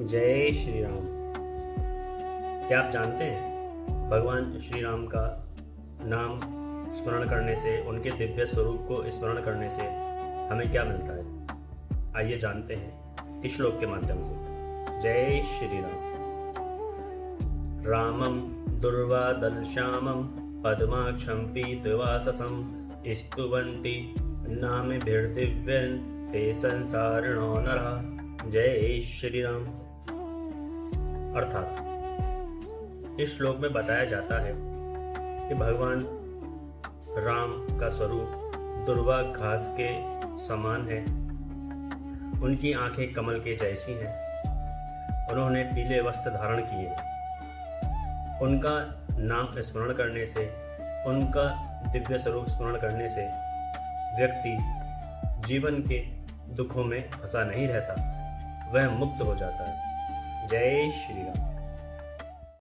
जय श्री राम। क्या आप जानते हैं भगवान श्री राम का नाम स्मरण करने से, उनके दिव्य स्वरूप को स्मरण करने से हमें क्या मिलता है? आइए जानते हैं इस श्लोक के माध्यम से। जय श्री राम। रामं दुर्वादल श्यामं पद्माक्षं पीतवाससं स्तुवन्ति नामभिर्दिव्यं ते संसारिणो नरः। जय श्री राम। अर्थात इस श्लोक में बताया जाता है कि भगवान राम का स्वरूप दुर्वा घास के समान है। उनकी आंखें कमल के जैसी हैं। उन्होंने पीले वस्त्र धारण किए। उनका नाम स्मरण करने से, उनका दिव्य स्वरूप स्मरण करने से व्यक्ति जीवन के दुखों में फंसा नहीं रहता, वह मुक्त हो जाता है। जय श्री राम।